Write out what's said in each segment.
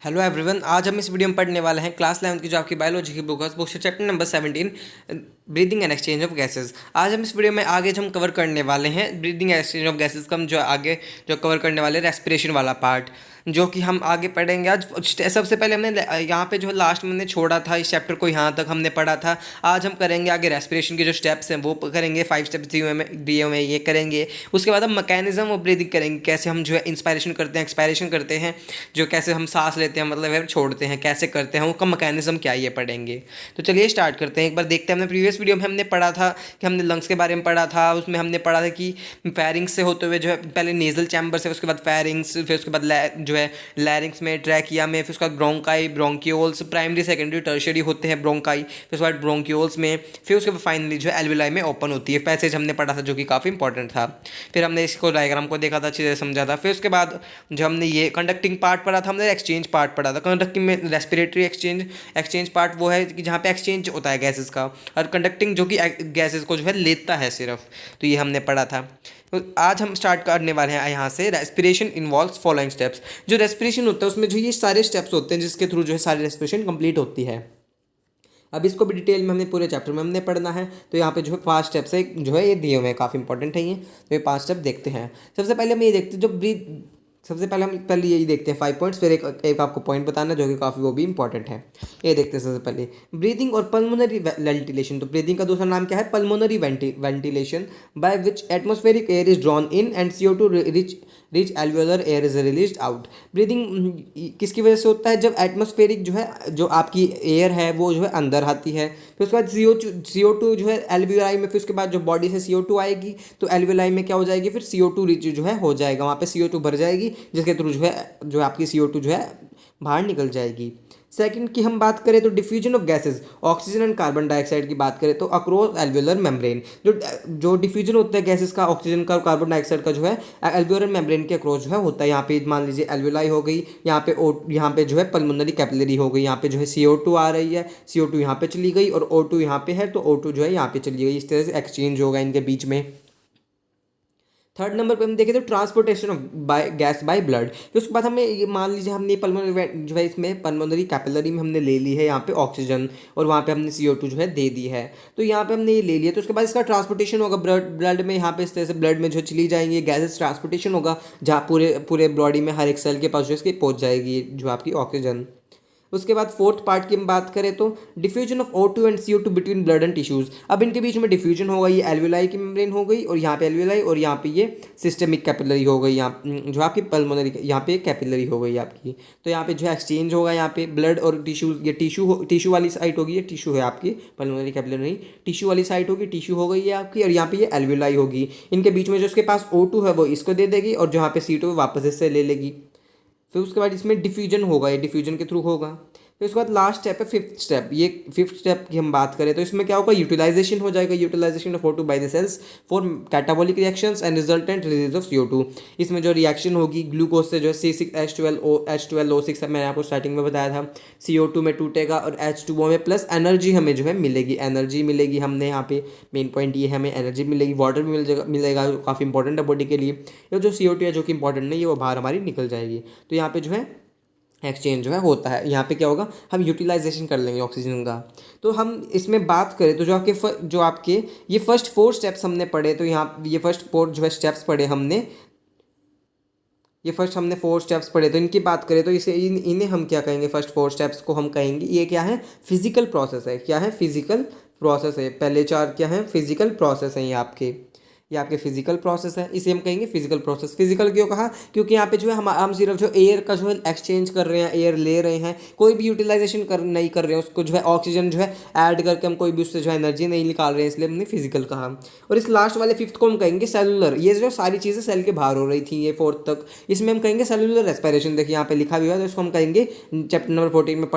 Hello everyone. आज हम इस वीडियो में पढ़ने वाले हैं क्लास 11 की जो आपकी बायोलॉजी की बुक है, उस बुक से chapter number 17 breathing and exchange of gases. आज हम इस वीडियो में आगे जो हम कवर करने वाले हैं ब्रीदिंग एक्सचेंज ऑफ गैसेस का, हम जो आगे जो कवर करने वाले रेस्पिरेशन वाला पार्ट जो कि हम आगे पढ़ेंगे आज। सबसे पहले हमने यहाँ पे जो है लास्ट में हमने छोड़ा था इस चैप्टर को, यहाँ तक हमने पढ़ा था। आज हम करेंगे आगे रेस्पिरेशन के जो स्टेप्स हैं वो करेंगे, 5 स्टेप्स दिए हुए ये करेंगे। उसके बाद हम मैकेनिज्म ऑफ ब्रीदिंग करेंगे, कैसे हम जो है इंस्पायरेशन करते हैं, एक्सपायरेशन करते हैं, जो कैसे हम सांस लेते हैं मतलब है छोड़ते हैं कैसे करते हैं, उसका मैकेनिज्म क्या है ये पढ़ेंगे। तो चलिए स्टार्ट करते हैं। एक बार देखते हैं, हमने प्रीवियस वीडियो में हमने पढ़ा था कि हमने लंग्स के बारे में पढ़ा था। उसमें हमने पढ़ा था कि फेरिंग्स से होते हुए जो है पहले नेजल चैम्बर से, उसके बाद फेरिंग्स, फिर उसके बाद जो है लैरिंग्स में, ट्रैकिया में, फिर उसके बाद bronchi, bronchioles, primary secondary tertiary होते हैं ब्रोंकाई, फिर उसके बाद ब्रोंकियोल्स में, फिर उसके बाद फाइनली जो है एल्विलाई में ओपन होती है। पैसेज हमने पढ़ा था जो कि काफ़ी इंपॉर्टेंट था। फिर हमने इसको डायग्राम को देखा था, अच्छी तरह समझा था। फिर उसके बाद जो हमने ये कंडक्टिंग पार्ट पढ़ा था, हमने एक्सचेंज पार्ट पढ़ा था। कंडक्टिंग में रेस्पिरेटरी एक्सचेंज पार्ट वो है कि जहाँ पे एक्सचेंज होता है गैसेस का, और कंडक्टिंग जो कि गैसेस को जो है लेता है सिर्फ। तो ये हमने पढ़ा था। तो आज हम स्टार्ट करने वाले हैं यहाँ से। Respiration involves following steps. जो रेस्पिरेशन होता है उसमें जो ये सारे स्टेप्स होते हैं जिसके थ्रू जो है सारी रेस्पिरेशन कंप्लीट होती है। अब इसको भी डिटेल में हमने पूरे चैप्टर में हमने पढ़ना है। तो यहाँ पे जो है 5 स्टेप्स है जो है ये दिए हुए हैं, काफ़ी इंपॉर्टेंट है ये। तो ये 5 स्टेप देखते हैं। सबसे पहले हम ये देखते हैं जो ब्रीथ, सबसे पहले हम पहले यही देखते हैं 5 पॉइंट्स, फिर एक आपको पॉइंट बताना जो कि काफ़ी वो भी इंपॉर्टेंट है। ये देखते हैं सबसे पहले ब्रीदिंग और पल्मोनरी वेंटिलेशन। तो ब्रीदिंग का दूसरा नाम क्या है? Pulmonary ventilation, by which atmospheric air is drawn in and CO2 rich alveolar air is released out. Breathing किसकी वजह से होता है? जब एटमॉस्फेरिक जो है, जो आपकी एयर है वो जो है अंदर आती है, फिर उसके बाद CO2 जो है एल्वियोलाई में, फिर उसके बाद जो बॉडी से CO2 आएगी तो एल्वियोलाई में क्या हो जाएगी, फिर CO2 रिच जो है हो जाएगा, वहाँ पे CO2 भर जाएगी, जिसके थ्रू जो है आपकी CO2 जो है बाहर निकल जाएगी। सेकंड की हम बात करें तो diffusion of gases, oxygen and carbon dioxide की बात करें तो अक्रॉस एल्वियोलर मेम्ब्रेन। जो डिफ्यूजन होता है गैसेस का, ऑक्सीजन का और कार्बन डाइऑक्साइड का जो है एल्वियोलर मेम्ब्रेन के अक्रॉस जो है होता है। यहाँ पे मान लीजिए एल्वियोलाई हो गई, यहाँ पे जो है पल्मोनरी कैपिलरी हो गई, यहाँ पे जो है CO2 आ रही है, CO2 यहाँ पे चली गई और O2 यहाँ पे है तो O2 जो है यहाँ पे चली गई। इस तरह से एक्सचेंज होगा इनके बीच में। थर्ड नंबर पे हम देखें तो transportation of gas by blood. फिर उसके बाद हमें ये मान लीजिए हमने पल्मोनरी जो है इसमें पल्मोनरी कैपिलरी में हमने ले ली है यहाँ पे ऑक्सीजन, और वहाँ पे हमने CO2 जो है दे दी है। तो यहाँ पे हमने ये ले लिया, तो उसके बाद इसका ट्रांसपोर्टेशन होगा ब्लड में। यहाँ पे इस तरह से ब्लड में जो चली जाएंगी गैसेस, ट्रांसपोर्टेशन होगा जहाँ पूरे पूरे बॉडी में हर एक सेल के पास जो इसकी पहुँच जाएगी जो आपकी ऑक्सीजन। उसके बाद फोर्थ पार्ट की हम बात करें तो diffusion of O2 and CO2 between blood and tissues. अब इनके बीच में डिफ्यूजन होगा, ये एल्वियोलाई की मेम्ब्रेन हो गई और यहाँ पे एल्वियोलाई, और यहाँ पे ये सिस्टेमिक कैपिलरी हो गई, यहाँ जो आपकी पल्मोनरी, यहाँ पे कैपिलरी हो गई आपकी। तो यहाँ पे जो है एक्सचेंज होगा, यहाँ पे ब्लड और टिश्यूज, ये टिश्यू वाली साइट होगी, ये टिश्यू है आपकी पल्मोनरी कैपिलरी, टिश्यू वाली साइट होगी, टिश्यू हो गई है आपकी, और यहाँ पे ये एल्वियोलाई होगी। इनके बीच में जो उसके पास O2 है वो इसको दे देगी, और जहाँ पे CO2 वापस इससे ले लेगी। फिर उसके बाद इसमें डिफ्यूजन होगा, ये डिफ्यूजन के थ्रू होगा। फिर उसके बाद लास्ट स्टेप है फिफ्थ स्टेप। ये फिफ्थ स्टेप की हम बात करें तो इसमें क्या होगा, यूटिलाइजेशन हो जाएगा, utilization of O2 by the cells for catabolic reactions and resultant release of CO2। इसमें जो रिएक्शन होगी ग्लूकोज से जो है C6H12O6 मैंने आपको स्टार्टिंग में बताया था, CO2 में टूटेगा और H2O में प्लस एनर्जी हमें जो है मिलेगी, एनर्जी मिलेगी हमें यहाँ पे। मेन पॉइंट ये है, हमें एनर्जी मिलेगी, वाटर भी मिलेगा जो काफ़ी इंपॉर्टेंट है बॉडी के लिए। ये जो CO2 है जो कि इंपॉर्टेंट नहीं है वो बाहर हमारी निकल जाएगी। तो यहाँ पे जो है एक्सचेंज जो है होता है। यहाँ पे क्या होगा, हम यूटिलाइजेशन कर लेंगे ऑक्सीजन का। तो हम इसमें बात करें तो जो आपके ये फर्स्ट 4 स्टेप्स हमने पढ़े, तो यहाँ ये फर्स्ट 4 जो है स्टेप्स पढ़े हमने, ये फर्स्ट हमने 4 स्टेप्स पढ़े। तो इनकी बात करें तो इन्हें हम क्या कहेंगे, फर्स्ट 4 स्टेप्स को हम कहेंगे ये क्या है, फिजिकल प्रोसेस है। क्या है? फिजिकल प्रोसेस है। पहले 4 क्या है, फिजिकल प्रोसेस है ये आपके फिजिकल प्रोसेस है, इसे हम कहेंगे फिजिकल प्रोसेस। फिजिकल क्यों कहा? क्योंकि यहाँ पे जो है हम सिर्फ जो एयर का जो है एक्सचेंज कर रहे हैं, एयर ले रहे हैं, कोई भी यूटिलाइजेशन नहीं कर रहे हैं उसको, जो है ऑक्सीजन जो है ऐड करके हम कोई भी उससे जो है एनर्जी नहीं निकाल रहे हैं, इसलिए हमने फिजिकल कहा। और इस लास्ट वाले फिफ्थ को हम कहेंगे सेलुलर। ये जो सारी चीज़ें सेल के बाहर हो रही थी ये 4th तक, इसमें हम कहेंगे सेलुलर रेस्पिरेशन। देखिए यहाँ पे लिखा भी हुआ है, तो इसको हम कहेंगे चैप्टर नंबर 14 में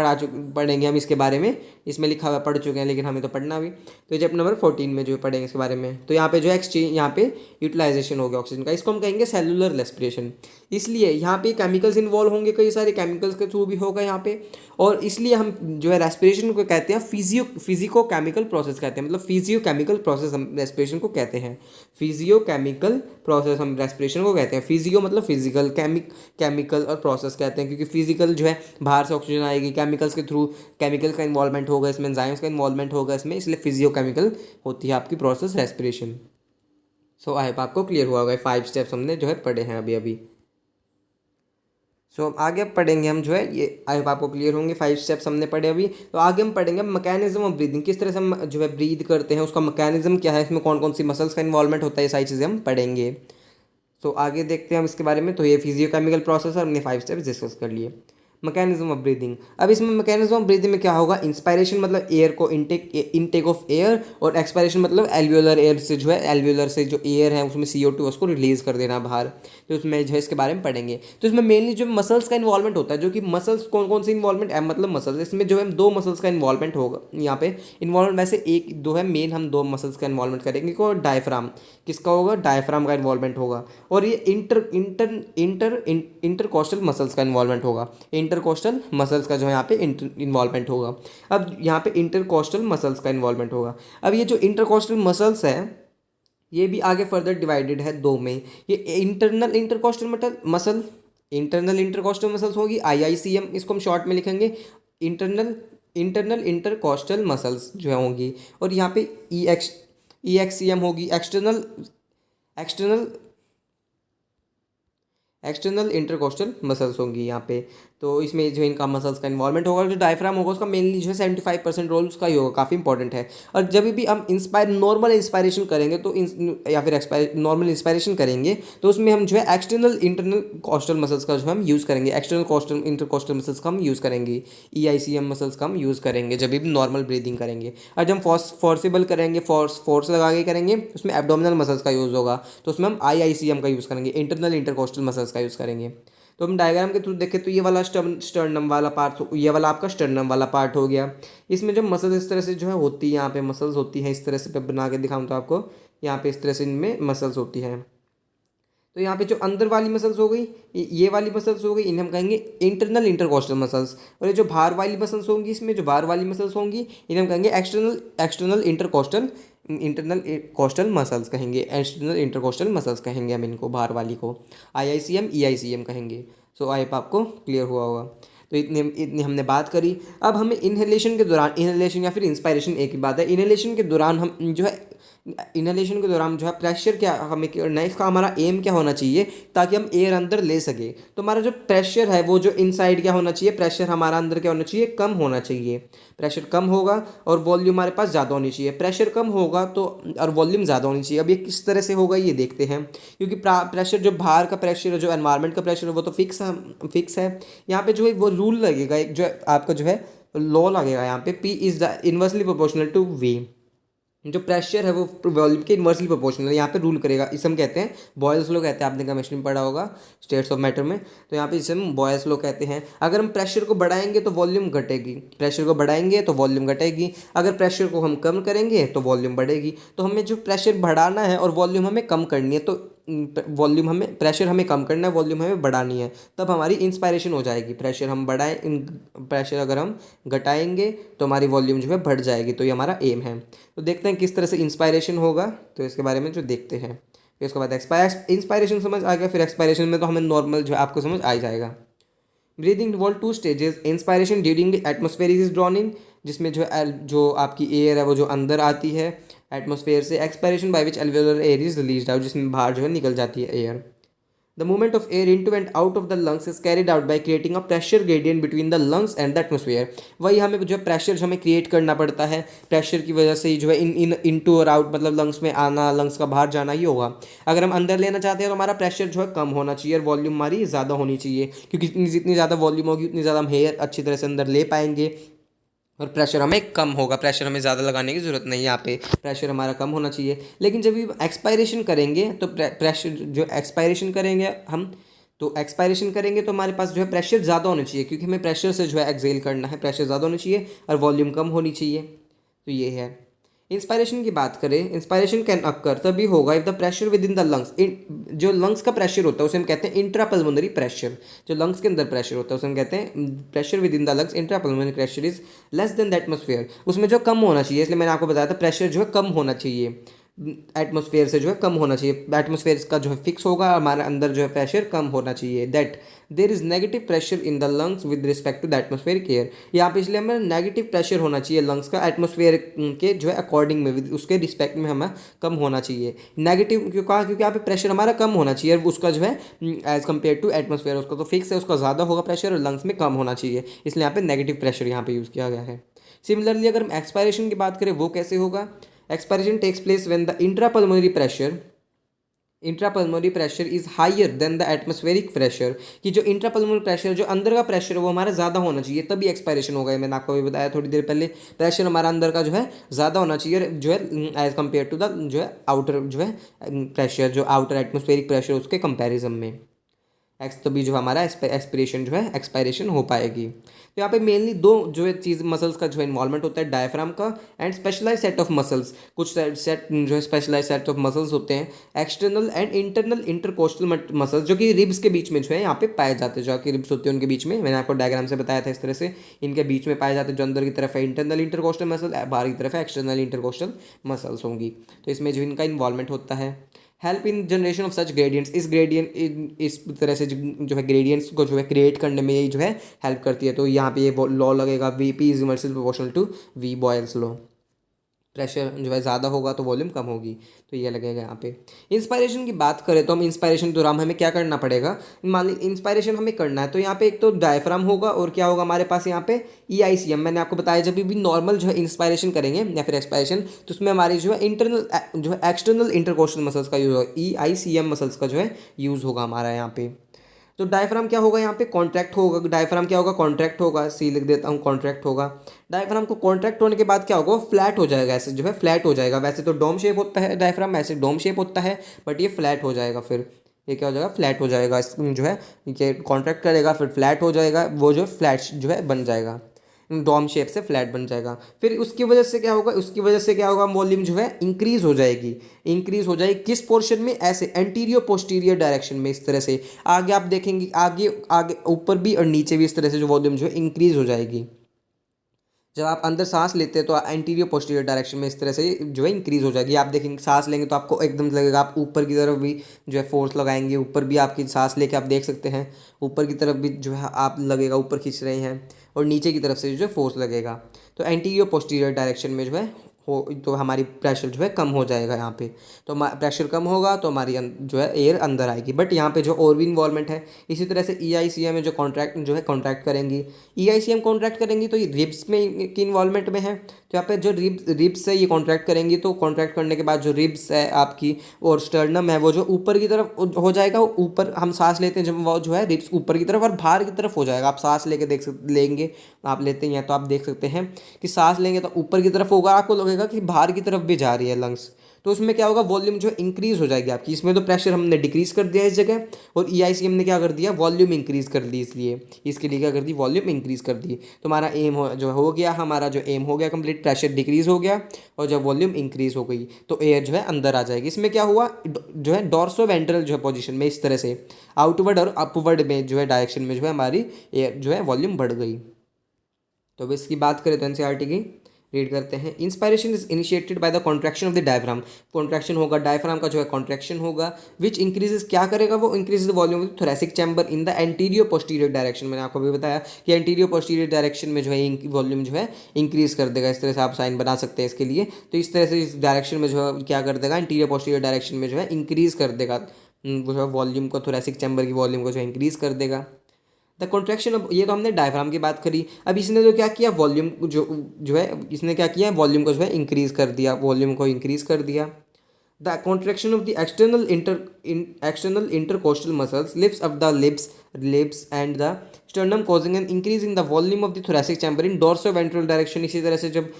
पढ़ेंगे हम इसके बारे में। इसमें लिखा हुआ पढ़ चुके हैं लेकिन हमें तो पढ़ना भी, तो चैप्टर नंबर 14 में जो पढ़ेंगे इसके बारे में। तो यहाँ पे जो एक्सचेंज, यहाँ पे यूटिलाइजेशन हो गया ऑक्सीजन का, इसको हम कहेंगे सेलुलर रेस्पिरेशन। इसलिए यहाँ पे केमिकल्स इन्वॉल्व होंगे, कई सारे केमिकल्स के थ्रू भी होगा यहाँ पे, और इसलिए हम जो है रेस्पिरेशन को कहते हैं फिजिको केमिकल प्रोसेस कहते हैं, मतलब फिजियो केमिकल प्रोसेस हम रेस्पिरेशन को कहते हैं। फिजियो केमिकल प्रोसेस हम रेस्पिरेशन को कहते हैं। फिजियो मतलब फिजिकल, केमिकल और प्रोसेस कहते हैं, क्योंकि फिजिकल जो है बाहर से ऑक्सीजन आएगी, केमिकल्स के थ्रू केमिकल का इन्वॉल्वमेंट होगा इसमें, एंजाइम्स का इन्वॉल्वमेंट होगा इसमें, इसलिए फिजियो केमिकल होती है आपकी process respiration. So I hope आपको क्लियर हुआ होगा, 5 स्टेप्स हमने जो है पढ़े हैं अभी अभी। सो आगे पढ़ेंगे हम जो है ये, आई होप आपको क्लियर होंगे, 5 स्टेप्स हमने पढ़े अभी। तो आगे हम पढ़ेंगे मैकेनिज्म ऑफ ब्रीदिंग, किस तरह से हम जो है ब्रीद करते हैं, उसका मैकेनिज्म क्या है, इसमें कौन कौन सी मसल्स का इन्वॉल्वमेंट होता है, ये सारी चीज़ें हम पढ़ेंगे। तो आगे देखते हैं हम इसके बारे में। तो ये फिजियोकेमिकल प्रोसेस हमने 5 स्टेप्स डिस्कस कर लिए। मैकेनिज्म ऑफ ब्रीदिंग, अब इसमें मैकेनिज्म ऑफ ब्रीदिंग में क्या होगा, इंस्पायरेशन मतलब एयर को इनटेक ऑफ एयर, और एक्सपायरेशन मतलब एल्वियोलर एयर से जो है, एल्वियोलर से जो एयर है उसमें CO2 उसको रिलीज कर देना बाहर। तो उसमें जो है इसके बारे में पढ़ेंगे। तो इसमें मेनली जो मसल्स का इन्वॉल्वमेंट होता है, जो कि मसल्स कौन कौन सी इन्वॉल्वमेंट है, मतलब मसल्स, इसमें जो है 2 मसल्स का इन्वॉल्वमेंट होगा यहाँ पे। इन्वॉल्वमेंट वैसे एक दो है मेन, हम 2 मसल्स का इन्वॉल्वमेंट करेंगे। को डायफ्राम, किसका होगा, डायफ्राम का इन्वॉल्वमेंट होगा, और ये इंटरकोस्टल मसल्स का इन्वॉल्वमेंट होगा। इंटरकोस्टल मसल्स का जो है यहाँ पे इन्वॉल्वमेंट होगा। अब यहाँ पे इंटरकोस्टल मसल्स का इन्वॉल्वमेंट होगा। अब ये जो इंटरकोस्टल मसल्स है ये भी आगे फर्दर डिवाइडेड है 2 में। ये इंटरनल इंटरकोस्टल मसल्स होगी, IICM, इसको हम शॉर्ट में लिखेंगे, इंटरनल इंटरकोस्टल मसल्स जो है होंगी, और यहाँ पे EXCM होगी, एक्सटर्नल इंटरकोस्टल मसल्स होंगी यहाँ पे। तो इसमें जो इनका मसल्स का इन्वॉल्वमेंट होगा, जो डायफ्राम होगा उसका मेनली जो है 75% रोल उसका ही होगा, काफ़ी इंपॉर्टेंट है। और जब भी हम नॉर्मल इंस्पायरेशन करेंगे तो या फिर नॉर्मल इंस्पायरेशन करेंगे तो उसमें हम जो है एक्सटर्नल इंटरनल कोस्टल मसल्स का जो हम यूज़ करेंगे, एक्सटर्नल कोस्टल इंटरकोस्टल मसल्स का हम यूज़ करेंगे, EICM मसल्स का हम यूज़ करेंगे जब भी नॉर्मल ब्रीदिंग करेंगे। और जब हम फोर्सेबल करेंगे, फोर्स लगा के करेंगे, उसमें एब्डोमिनल मसल्स का यूज़ होगा, तो उसमें हम IICM का यूज़ करेंगे, इंटरनल इंटरकोस्टल मसल्स का यूज़ करेंगे। तो हम डायग्राम के थ्रू देखें तो ये वाला स्टर्नम वाला पार्ट, ये वाला आपका स्टर्नम वाला पार्ट हो गया। इसमें जो मसल्स इस तरह से जो है होती है, यहाँ पे मसल्स होती है इस तरह से, बना के दिखाऊँ तो आपको, यहाँ पे इस तरह से इनमें मसल्स होती हैं। तो यहाँ पे जो अंदर वाली मसल्स हो गई, ये वाली मसल्स हो गई, इन्हें हम कहेंगे इंटरनल इंटरकोस्टल मसल्स। और ये जो बाहर वाली मसल्स होंगी, इसमें जो बाहर वाली मसल्स होंगी इन्हें हम कहेंगे एक्सटर्नल कोस्टल मसल्स कहेंगे, एक्सटर्नल इंटरकोस्टल मसल्स कहेंगे हम इनको, बाहर वाली को IICM EICM कहेंगे। सो आई होप आपको क्लियर हुआ होगा। तो इतनी हमने बात करी। अब हमें इनहेलेशन के दौरान, इनहेलेशन या फिर इंस्पायरेशन एक ही बात है, इनहेलेशन के दौरान हम जो है, इनहेलेशन के दौरान जो है प्रेशर क्या हमें करना है, इसका हमारा एम क्या होना चाहिए ताकि हम एयर अंदर ले सके। तो हमारा जो प्रेशर है वो जो इनसाइड क्या होना चाहिए, प्रेशर हमारा अंदर क्या होना चाहिए, कम होना चाहिए। प्रेशर कम होगा और वॉल्यूम हमारे पास ज़्यादा होनी चाहिए। प्रेशर कम होगा तो और वॉल्यूम ज़्यादा होनी चाहिए। अब ये किस तरह से होगा ये देखते हैं, क्योंकि प्रेशर जो बाहर का प्रेशर है, जो एनवायरनमेंट का प्रेशर है वो तो फिक्स है। यहाँ पे जो है वो रूल लगेगा, एक जो आपका जो है लॉ लगेगा यहाँ पे, P is the inversely proportional to V। जो प्रेशर है वो वॉल्यूम के इन्वर्सली प्रोपोर्शनल है, यहाँ पे रूल करेगा। इसे हम कहते हैं बॉयल्स लॉ कहते हैं, आपने केमिस्ट्री में पढ़ा होगा स्टेट्स ऑफ मैटर में। तो यहाँ पे इसे हम बॉयल्स लॉ कहते हैं। अगर हम प्रेशर को बढ़ाएंगे तो वॉल्यूम घटेगी, प्रेशर को बढ़ाएंगे तो वॉल्यूम घटेगी। अगर प्रेशर को हम कम करेंगे तो वॉल्यूम बढ़ेगी। तो हमें जो प्रेशर बढ़ाना है और वॉल्यूम हमें कम करनी है, तो प्रेशर हमें कम करना है, वॉल्यूम हमें बढ़ानी है, तब हमारी इंस्पायरेशन हो जाएगी। प्रेशर हम प्रेशर अगर हम घटाएंगे तो हमारी वॉल्यूम जो है बढ़ जाएगी। तो ये हमारा एम है। तो देखते हैं किस तरह से इंस्पायरेशन होगा, तो इसके बारे में जो देखते हैं। फिर उसके बाद इंस्पायरेशन समझ आ गया, फिर एक्सपायरेशन में तो हमें नॉर्मल जो आपको समझ आ जाएगा। Breathing involve 2 stages, inspiration during the atmosphere is drawn in, जिसमें जो आपकी एयर है वो जो अंदर आती है एटमोस्फेयर से। Expiration by which alveolar air is released out, जिसमें बाहर जो है निकल जाती है air. The movement of air into and out of the lungs is carried out by creating a pressure gradient between the lungs and the atmosphere. वही हमें जो है प्रेशर जो हमें क्रिएट करना पड़ता है, प्रेशर की वजह से ही जो है इनटू और आउट, मतलब लंग्स में आना, लंग्स का बाहर जाना ही होगा। अगर हम अंदर लेना चाहते हैं तो हमारा प्रेशर जो है कम होना चाहिए और वॉल्यूम हमारी ज़्यादा होनी चाहिए, क्योंकि जितनी ज़्यादा वॉल्यूम होगी उतनी ज़्यादा हम हेयर अच्छी तरह से अंदर ले पाएंगे और प्रेशर हमें कम होगा। प्रेशर हमें ज़्यादा लगाने की ज़रूरत नहीं है, यहाँ पे प्रेशर हमारा कम होना चाहिए। लेकिन जब भी एक्सपायरेशन करेंगे तो प्रेशर जो एक्सपायरेशन करेंगे हम, तो एक्सपायरेशन करेंगे तो हमारे पास जो है प्रेशर ज़्यादा होना चाहिए, क्योंकि हमें प्रेशर से जो है एक्सेल करना है, प्रेशर ज़्यादा होना चाहिए और वॉल्यूम कम होनी चाहिए। तो ये है इंस्पायरेशन की बात करें, इंस्पायरेशन कैन अक्कर तभी होगा if the pressure with in the lungs, जो लंग्स का प्रेशर होता है उसे हम कहते हैं इंट्रापल्मोनरी प्रेशर। जो लंग्स के अंदर प्रेशर होता है उसे हम कहते हैं pressure with in the lungs, intrapulmonary pressure is less than the atmosphere, उसमें जो कम होना चाहिए, इसलिए मैंने आपको बताया था प्रेशर जो है कम होना चाहिए, एटमोस्फेयर से जो है कम होना चाहिए, एटमोस्फेयर का जो है फिक्स होगा, हमारे अंदर जो है प्रेशर कम होना चाहिए। That there is negative pressure in the lungs with respect to the atmosphere air, यहाँ पे इसलिए हमें नेगेटिव प्रेशर होना चाहिए लंग्स का एटमोस्फेयर के जो है अकॉर्डिंग में, उसके रिस्पेक्ट में हमें कम होना चाहिए। नेगेटिव क्यों कहा, क्योंकि यहाँ पे प्रेशर हमारा कम होना चाहिए और उसका जो है एज कम्पेयर टू एटमोस्फेयर, उसका तो फिक्स है, उसका ज़्यादा होगा प्रेशर और लंग्स में कम होना चाहिए, इसलिए यहाँ पे नेगेटिव प्रेशर यहाँ पे यूज़ किया गया है। सिमिलरली अगर हम एक्सपायरेशन की बात करें वो कैसे होगा, expiration takes place when the intrapulmonary pressure is higher than the atmospheric pressure, कि जो इंट्रापल्मोनरी प्रेशर जो अंदर का प्रेशर है वो हमारा ज़्यादा होना चाहिए तभी एक्सपायरेशन होगा। मैंने आपको अभी बताया थोड़ी देर पहले, प्रेशर हमारा अंदर का जो है ज़्यादा होना चाहिए जो है एज कम्पेयर टू द जो है आउटर जो है प्रेशर, जो आउटर एटमोस्फेरिक प्रेशर उसके कंपैरिजन में तभी जो हमारा एक्सपिरेशन जो है एक्सपायरेशन हो पाएगी। तो यहाँ पे मेनली दो जो है चीज़ मसल्स का जो है इन्वॉल्वमेंट होता है, डायफ्राम का and specialize set of muscles, कुछ सेट जो है स्पेशलाइज सेट ऑफ मसल्स होते हैं, external and internal intercostal muscles जो कि रिब्स के बीच में जो है यहाँ पे पाए जाते हैं, जो कि रिब्स होती है उनके बीच में, मैंने आपको डायग्राम से बताया था इस तरह से, इनके बीच में पाए जाते हैं, जो अंदर की तरफ है इंटरनल इंटरकोस्टल मसल, बाहर की तरफ है एक्सटर्नल इंटरकोस्टल मसल्स होंगी, तो इसमें जो इनका इन्वॉल्वमेंट होता है। Help in generation of such gradients, इस ग्रेडियंट इस तरह से जो है ग्रेडियंट्स को जो है क्रिएट करने में यही जो है हेल्प करती है। तो यहाँ पे ये लॉ लगेगा V P is inversely proportional to V Boyle's law, pressure जो है ज़्यादा होगा तो वॉल्यूम कम होगी, तो ये लगेगा यहाँ पे। इंस्पायरेशन की बात करें तो हम इंस्पायरेशन के दौरान हमें क्या करना पड़ेगा, मान ली इंस्पायरेशन हमें करना है तो यहाँ पे एक तो डायफ्राम होगा और क्या होगा हमारे पास यहाँ पे EICM, मैंने आपको बताया जब भी नॉर्मल जो है इंस्पायरेशन करेंगे या फिर एक्सपायरेशन तो उसमें हमारी जो है इंटरनल जो है एक्सटर्नल इंटरकोस्टल मसल्स का यूज़ होगा, EICM मसल्स का जो है यूज़ होगा हमारा यहाँ पे। तो डायफ्राम क्या होगा यहाँ पे कॉन्ट्रैक्ट होगा, डायफ्राम क्या होगा कॉन्ट्रैक्ट होगा, सी लिख देता हूँ कॉन्ट्रैक्ट होगा। डायफ्राम को कॉन्ट्रैक्ट होने के बाद क्या होगा वो फ्लैट हो जाएगा, ऐसे जो है फ्लैट हो जाएगा, वैसे तो डोम शेप होता है डायफ्राम, ऐसे डोम शेप होता है बट ये फ्लैट हो जाएगा, फिर ये क्या हो जाएगा फ्लैट हो जाएगा, जो है ये कॉन्ट्रैक्ट करेगा फिर फ्लैट हो जाएगा, वो जो फ्लैट जो है बन जाएगा, डॉम शेप से फ्लैट बन जाएगा। फिर उसकी वजह से क्या होगा, उसकी वजह से क्या होगा वॉल्यूम जो है इंक्रीज हो जाएगी, इंक्रीज हो जाएगी किस पोर्शन में, ऐसे एंटीरियर पोस्टीरियर डायरेक्शन में, इस तरह से आगे आप देखेंगे आगे आगे ऊपर भी और नीचे भी इस तरह से जो वॉल्यूम जो है इंक्रीज हो जाएगी। जब आप अंदर सांस लेते हैं तो एंटीरियर पोस्टीरियर डायरेक्शन में इस तरह से जो है इंक्रीज हो जाएगी। आप देखेंगे सांस लेंगे तो आपको एकदम लगेगा आप ऊपर की तरफ भी जो है फोर्स लगाएंगे, ऊपर भी आपकी सांस लेके आप देख सकते हैं ऊपर की तरफ भी जो है आप लगेगा ऊपर खींच रहे हैं, और नीचे की तरफ से जो है फोर्स लगेगा, तो एंटीरियर पोस्टीरियर डायरेक्शन में जो है हो तो हमारी प्रेशर जो है कम हो जाएगा यहाँ पे। तो प्रेशर कम होगा तो हमारी जो है एयर अंदर आएगी। बट यहाँ पे जो और भी इन्वॉल्वमेंट है, इसी तरह से EICM में जो कॉन्ट्रैक्ट जो है कॉन्ट्रैक्ट करेंगी, EICM कॉन्ट्रैक्ट करेंगी तो ये रिब्स में की इन्वॉल्वमेंट में है, तो यहाँ पे जो रिब्स है ये कॉन्ट्रैक्ट करेंगी, तो कॉन्ट्रैक्ट करने के बाद जो रिब्स है आपकी और स्टर्नम है वो जो ऊपर की तरफ हो जाएगा, ऊपर हम सांस लेते हैं जब वो जो है रिब्स ऊपर की तरफ और बाहर की तरफ हो जाएगा। आप सांस लेके लेंगे, आप लेते हैं तो आप देख सकते हैं कि सांस लेंगे तो ऊपर की तरफ होगा, आपको लगेगा कि बाहर की तरफ भी जा रही है लंग्स, तो उसमें क्या होगा वॉल्यूम जो इंक्रीज हो जाएगी आपकी। इसमें तो प्रेशर हमने डिक्रीज कर दिया इस जगह, और EICM ने क्या कर दिया वॉल्यूम इंक्रीज कर दी, इसलिए इसके लिए क्या कर दी वॉल्यूम इंक्रीज कर दी। तो हमारा एम जो हो गया, हमारा जो एम हो गया कंप्लीट, प्रेशर डिक्रीज हो गया और जब वॉल्यूम इंक्रीज हो गई तो एयर जो है अंदर आ जाएगी। इसमें क्या हुआ जो है डॉर्सो वेंट्रल जो है पोजिशन में इस तरह से आउटवर्ड और अपवर्ड में जो है डायरेक्शन में जो है हमारी एयर जो है वॉल्यूम बढ़ गई। तो अब इसकी बात करें तो NCERT की रीड करते हैं। Inspiration is initiated by the contraction of the diaphragm, contraction होगा डायफ्राम का जो है कॉन्ट्रैक्शन होगा, विच इंक्रीजेस क्या करेगा वो increase the volume of thoracic chamber in the anterior posterior direction. मैंने आपको भी बताया कि एंटीरियर पोस्टीरियर डायरेक्शन में जो है वॉल्यूम जो है इंक्रीज कर देगा, इस तरह से आप साइन बना सकते हैं इसके लिए। तो इस तरह से इस डायरेक्शन में जो है क्या कर देगा एंटीरियर पोस्टीरियर डायरेक्शन में जो है इंक्रीज कर देगा वो जो है वॉल्यूम को, थोरेसिक चैम्बर की वॉल्यूम को जो है इंक्रीज कर देगा। द कॉन्ट्रैक्शन ऑफ, ये तो हमने डायफ्राम की बात करी। अब इसने तो क्या किया वॉल्यूम जो है इसने क्या किया वॉल्यूम को जो है इंक्रीज कर दिया, वॉल्यूम को इंक्रीज कर दिया। The contraction of the external intercostal muscles lifts of the ribs and the sternum causing an increase in the volume of the thoracic chamber in dorsoventral direction. इसी तरह से जब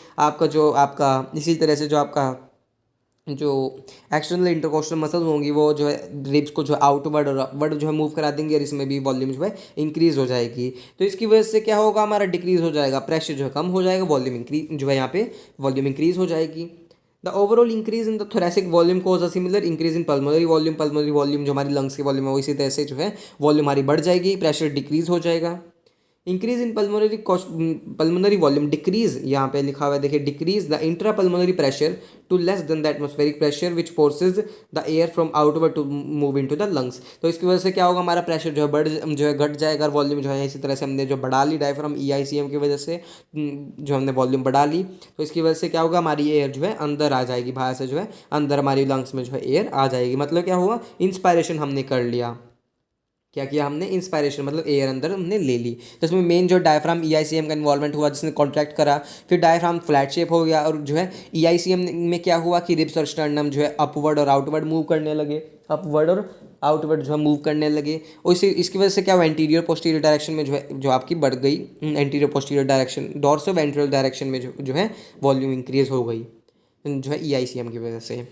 इसी तरह से जो आपका जो एक्सटर्नल इंटरकोस्टल मसल्स होंगी वो जो है रिब्स को जो आउटवर्ड और अपवर्ड जो है मूव करा देंगे, और इसमें भी वॉल्यूम जो है इंक्रीज हो जाएगी। तो इसकी वजह से क्या होगा हमारा डिक्रीज हो जाएगा, प्रेशर जो है कम हो जाएगा, वॉल्यूम इंक्रीज जो है यहाँ पे वॉल्यूम इंक्रीज हो जाएगी। The overall increase in the thoracic volume cause a similar increase in pulmonary volume जो हमारी लंग्स की वॉल्यूम है वो इसी तरह से जो है वॉल्यूम हमारी बढ़ जाएगी, प्रेशर डिक्रीज हो जाएगा। Increase in pulmonary volume decrease, यहाँ पे लिखा हुआ है देखिए, decrease the intra pulmonary pressure to less than the atmospheric pressure which forces the air from outward to move into the lungs. तो इसकी वजह से क्या होगा, हमारा प्रेशर जो है घट जाएगा और वॉल्यूम जो है इसी तरह से हमने जो बढ़ा ली डायफ्राम EICM की वजह से, जो हमने वॉल्यूम बढ़ा ली, तो इसकी वजह से क्या होगा, हमारी एयर जो है अंदर आ जाएगी, बाहर से जो है अंदर हमारी लंग्स में जो है एयर आ जाएगी। मतलब क्या हुआ, इंस्पायरेशन हमने कर लिया। क्या किया हमने, इंस्पायरेशन मतलब एयर अंदर हमने ले ली। तो इसमें मेन जो डायफ्राम EICM का इन्वॉल्वमेंट हुआ जिसने कॉन्ट्रैक्ट करा, फिर डायफ्राम फ्लैट शेप हो गया और जो है EICM में क्या हुआ कि रिब्स और स्टर्नम जो है अपवर्ड और आउटवर्ड मूव करने लगे, अपवर्ड और आउटवर्ड जो है मूव करने लगे। और इसकी वजह से क्या हुआ, एंटीरियर पोस्टीरियर डायरेक्शन में जो है जो आपकी बढ़ गई, anterior posterior direction, dorso ventral direction में जो है वॉल्यूम इंक्रीज हो गई जो है EICM की वजह से।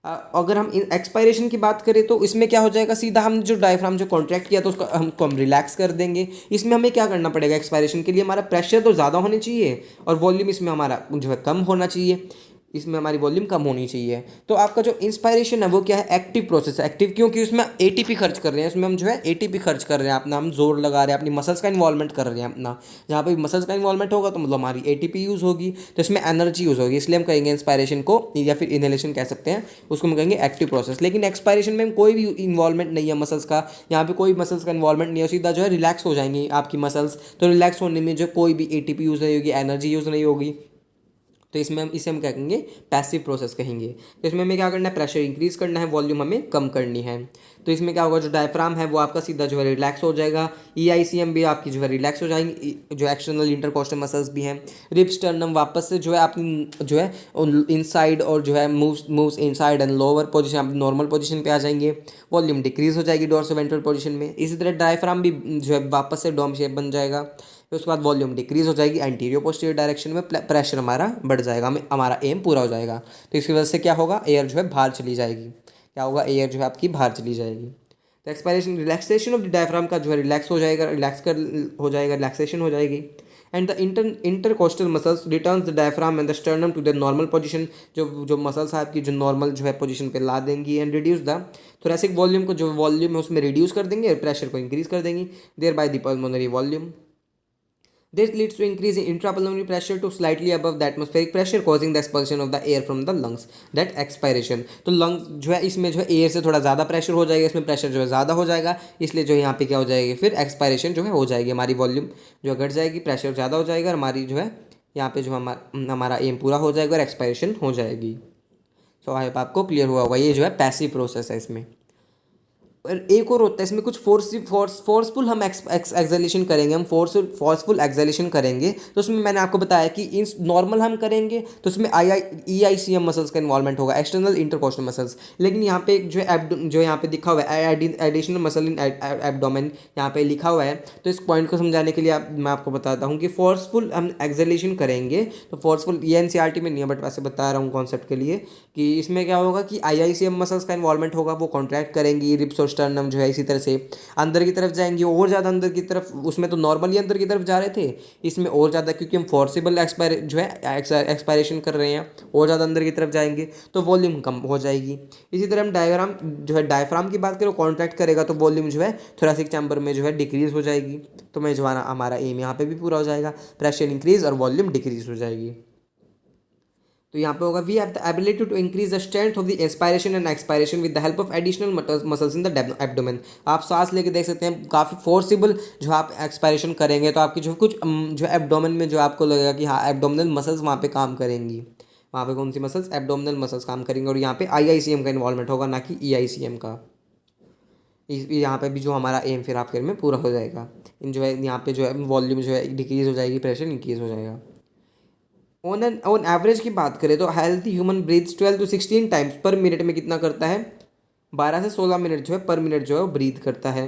अगर हम एक्सपायरेशन की बात करें तो इसमें क्या हो जाएगा, सीधा हम जो डायफ्राम जो कॉन्ट्रैक्ट किया तो उसको हम रिलैक्स कर देंगे। इसमें हमें क्या करना पड़ेगा, एक्सपायरेशन के लिए हमारा प्रेशर तो ज़्यादा होनी चाहिए और वॉल्यूम इसमें हमारा जो है कम होना चाहिए, इसमें हमारी वॉल्यूम कम होनी चाहिए। तो आपका जो इंस्पायरेशन है वो क्या है, एक्टिव प्रोसेस है। एक्टिव क्योंकि उसमें ATP खर्च कर रहे हैं, उसमें हम जो है ATP खर्च कर रहे हैं अपना, हम जोर लगा रहे हैं, अपनी मसल्स का इन्वॉल्वमेंट कर रहे हैं अपना। जहाँ पे मसल्स का इन्वॉल्वमेंट होगा तो मतलब हमारी ATP यूज़ होगी, तो इसमें एनर्जी यूज़ होगी, इसलिए हम कहेंगे इंस्पायरेशन को, या फिर इनहेलेशन कह सकते हैं उसको, हम कहेंगे एक्टिव प्रोसेस। लेकिन एक्सपायरेशन में कोई भी इन्वॉल्वमेंट नहीं है मसल्स का, यहाँ पे कोई मसल्स का इन्वॉल्वमेंट नहीं है, सीधा जो है रिलैक्स हो जाएंगी आपकी मसल्स। तो रिलैक्स होने में जो कोई भी ATP यूज़ नहीं होगी, एनर्जी यूज़ नहीं होगी, तो इसमें हम क्या कहेंगे, पैसिव प्रोसेस कहेंगे। तो इसमें हमें क्या करना है, प्रेशर इंक्रीज करना है, वॉल्यूम हमें कम करनी है। तो इसमें क्या होगा, जो डायफ्राम है वो आपका सीधा जो है रिलैक्स हो जाएगा, EICM भी आपकी जो है रिलैक्स हो जाएंगी, जो एक्सटर्नल इंटरकोस्टल मसल्स भी हैं। रिब स्टर्नम वापस से जो है अपनी जो है इनसाइड और जो है moves inside and lower position, आप नॉर्मल पोजीशन पे आ जाएंगे, वॉल्यूम डिक्रीज हो जाएगी डोर्सोवेंट्रल पोजीशन में। इसी तरह डायफ्राम भी जो है वापस से डोम शेप बन जाएगा, फिर उसके बाद वॉल्यूम डिक्रीज हो जाएगी, एंटीरियर पोस्टीरियर डायरेक्शन में प्रेशर हमारा बढ़ जाएगा, हमारा एम पूरा हो जाएगा। तो इसकी वजह से क्या होगा, एयर जो है बाहर चली जाएगी, क्या होगा, एयर जो है आपकी बाहर चली जाएगी। तो expiration, relaxation of the diaphragm का जो है रिलैक्स हो जाएगा, रिलैक्सेशन हो जाएगी। And the intercostal muscles returns the diaphragm and the sternum to the normal position, जो मसल्स है आपकी जो नॉर्मल जो है पोजीशन पे ला देंगी, and reduce the thoracic volume को, जो वॉल्यूम है उसमें रिड्यूस कर देंगे और प्रेशर को इंक्रीज कर देंगी, thereby the pulmonary volume. This leads to increase in intrapulmonary pressure to slightly above the atmospheric pressure, causing the expulsion of the air from the lungs. That expiration. तो lungs जो है इसमें जो है air से थोड़ा ज़्यादा pressure हो जाएगा, इसमें प्रेशर जो है ज़्यादा हो जाएगा, इसलिए जो यहाँ पे क्या हो जाएगी, फिर एक्सपायरेशन जो है हो जाएगी, हमारी वॉल्यूम जो है घट जाएगी, प्रेशर ज़्यादा हो जाएगा और हमारी जो है यहाँ पे जो हमारा एम पूरा हो जाएगा और एक्सपायरेशन हो जाएगी। सो आई होप आपको क्लियर हुआ होगा, ये जो है पैसिव प्रोसेस है। इसमें एक और होता है, इसमें कुछ फोर्सफुल हम एक्सैलेशन करेंगे, हम फोर्सफुल एक्सैलेशन करेंगे। तो उसमें मैंने आपको बताया कि इन नॉर्मल हम करेंगे तो उसमें EICM मसल्स का इन्वॉल्वमेंट होगा, एक्सटर्नल इंटरकोस्टल मसल्स। लेकिन यहाँ पे जो है जो यहाँ पे दिखा हुआ है एडिशनल मसल इन एब्डोमेन, यहाँ पे लिखा हुआ है। तो इस पॉइंट को समझाने के लिए मैं आपको बताता हूँ कि फोर्सफुल हम एक्सैलेशन करेंगे, तो फोर्सफुल ये NCERT में नहीं है बट वैसे बता रहा हूँ कॉन्सेप्ट के लिए, कि इसमें क्या होगा कि IICM मसल्स का इन्वॉल्वमेंट होगा, वो कॉन्ट्रैक्ट करेंगी, रिब्स और स्टर्नम जो है इसी तरह से अंदर की तरफ जाएंगे, और ज़्यादा अंदर की तरफ। उसमें तो नॉर्मली अंदर की तरफ जा रहे थे, इसमें और ज़्यादा, क्योंकि हम फोर्सिबल एक्सपायरेशन कर रहे हैं, और ज़्यादा अंदर की तरफ जाएंगे तो वॉल्यूम कम हो जाएगी। इसी तरह हम डायफ्राम की बात करें, कॉन्ट्रैक्ट करेगा तो वॉल्यूम जो है थोरेसिक चैम्बर में जो है डिक्रीज हो जाएगी, तो मैं जो हमारा एम यहाँ पे भी पूरा हो जाएगा, प्रेशर इंक्रीज और वॉल्यूम डिक्रीज हो जाएगी। तो यहाँ पे होगा, we have the ability to increase the strength of the inspiration and expiration with the help of additional muscles in the abdomen. आप सांस लेके देख सकते हैं, काफ़ी फोर्सिबल जो आप एक्सपायरेशन करेंगे तो आपकी जो कुछ जो एब्डोमेन में जो आपको लगेगा कि हाँ एब्डोमिनल मसल्स वहाँ पे काम करेंगी, वहाँ पे कौन सी मसल्स, एब्डोमिनल मसल्स काम करेंगे, और यहाँ पे IICM का इन्वॉल्वमेंट होगा, ना कि EICM का। यहाँ पे भी जो हमारा एम फिर आपके में पूरा हो जाएगा, इन जो है यहाँ पे जो है वॉल्यूम जो है डिक्रीज हो जाएगी, प्रेशर इंक्रीज हो जाएगा। ऑन एवरेज की बात करें तो healthy human breaths 12 to 16 times per minute में कितना करता है, 12 से 16 मिनट जो है पर मिनट जो है वो ब्रीथ करता है।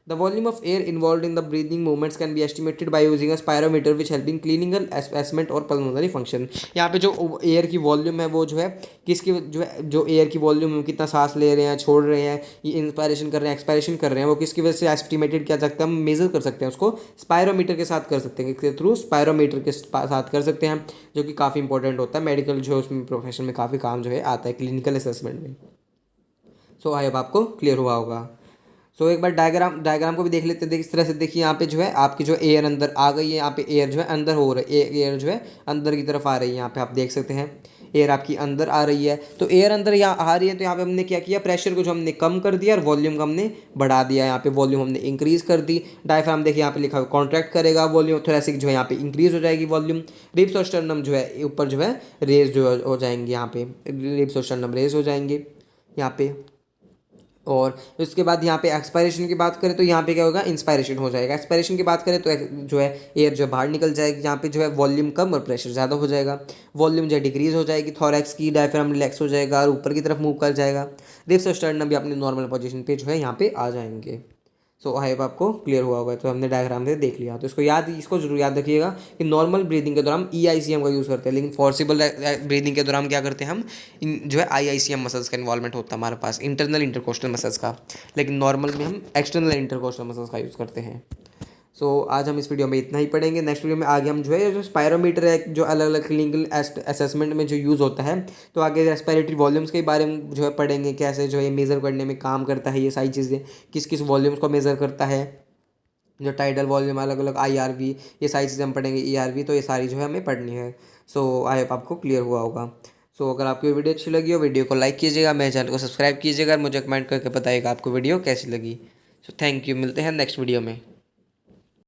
The volume of air involve in the breathing movements can be estimated by using a spirometer which helping clinical assessment और पल्मोनरी फंक्शन। यहाँ पे जो एयर की वॉल्यूम है वो जो है किसकी जो है जो एयर की वॉल्यूम है कितना सांस ले रहे हैं छोड़ रहे हैं ये इंस्पायरेशन कर रहे हैं एक्सपायरेशन कर रहे हैं वो किसकी वजह से एस्टिमेटेड किया जा सकता है हम मेजर कर सकते हैं उसको स्पायरोमीटर के साथ कर सकते हैं इसके थ्रू स्पायरोमीटर के साथ कर सकते हैं जो कि काफ़ी इंपॉर्टेंट होता है मेडिकल जो है उसमें प्रोफेशन में काफ़ी काम जो है आता है क्लिनिकल असेसमेंट में। सो आई होप आपको क्लियर हुआ होगा। सो एक बार डायग्राम को भी देख लेते हैं। इस तरह से देखिए यहाँ पे जो है आपकी जो एयर अंदर आ गई है यहाँ पे एयर जो है अंदर हो रही है एयर जो है अंदर की तरफ आ रही है यहाँ पे आप देख सकते हैं एयर आपकी अंदर आ रही है। तो एयर अंदर यहाँ आ रही है तो यहाँ पे हमने क्या किया प्रेशर को जो हमने कम कर दिया और वॉल्यूम को हमने बढ़ा दिया। यहाँ पे वॉल्यूम हमने इंक्रीज़ कर दी। डायफ्राम देखिए यहाँ पे लिखा हुआ कॉन्ट्रैक्ट करेगा वॉल्यूम थोरेसिक जो है यहाँ पे इंक्रीज़ हो जाएगी वॉल्यूम। रिब्स और स्टर्नम जो है ऊपर जो है रेज जो हो जाएंगे यहाँ पे रिब्स और स्टर्नम रेज हो जाएंगे यहाँ पे। और उसके बाद यहाँ पे एक्सपायरेशन की बात करें तो यहाँ पे क्या होगा इंस्पायरेशन हो जाएगा। एक्सपायरेशन की बात करें तो जो है एयर जो बाहर निकल जाएगी यहाँ पे जो है वॉल्यूम कम और प्रेशर ज़्यादा हो जाएगा। वॉल्यूम जो है डिक्रीज हो जाएगी थोरैक्स की डायफ्राम रिलैक्स हो जाएगा और ऊपर की तरफ मूव कर जाएगा। रिब्स और स्टर्नम भी अपनी नॉर्मल पोजीशन पे जो है यहाँ पे आ जाएंगे। सो आई होप आपको क्लियर हुआ होगा। तो हमने डायग्राम से देख लिया तो इसको जरूर याद रखिएगा कि नॉर्मल ब्रीदिंग के दौरान EICM का यूज़ करते हैं लेकिन फोर्सिबल ब्रीदिंग के दौरान क्या करते हैं हम जो है IICM मसल्स का इन्वॉल्वमेंट होता है हमारे पास इंटरनल इंटरकोस्टल मसल्स का। लेकिन नॉर्मल में हम एक्सटर्नल इंटरकोस्टल मसल्स का यूज़ करते हैं। सो आज हम इस वीडियो में इतना ही पढ़ेंगे। नेक्स्ट वीडियो में आगे हम जो है जो स्पायरोमीटर है जो अलग अलग क्लिनिकल असेसमेंट में जो यूज़ होता है तो आगे रेस्पिरेटरी वॉल्यूम्स के बारे में जो है पढ़ेंगे कैसे जो है मेज़र करने में काम करता है ये सारी चीज़ें किस किस वॉल्यूम्स को मेज़र करता है जो टाइडल वॉल्यूम अलग अलग IRV ये सारी चीज़ें हम पढ़ेंगे ERV तो ये सारी जो है हमें पढ़नी है। सो आई होप आपको क्लियर हुआ होगा। सो अगर आपको वीडियो अच्छी लगी हो वीडियो को लाइक कीजिएगा मेरे चैनल को सब्सक्राइब कीजिएगा मुझे कमेंट करके बताइएगा आपको वीडियो कैसी लगी। सो थैंक यू मिलते हैं नेक्स्ट वीडियो में।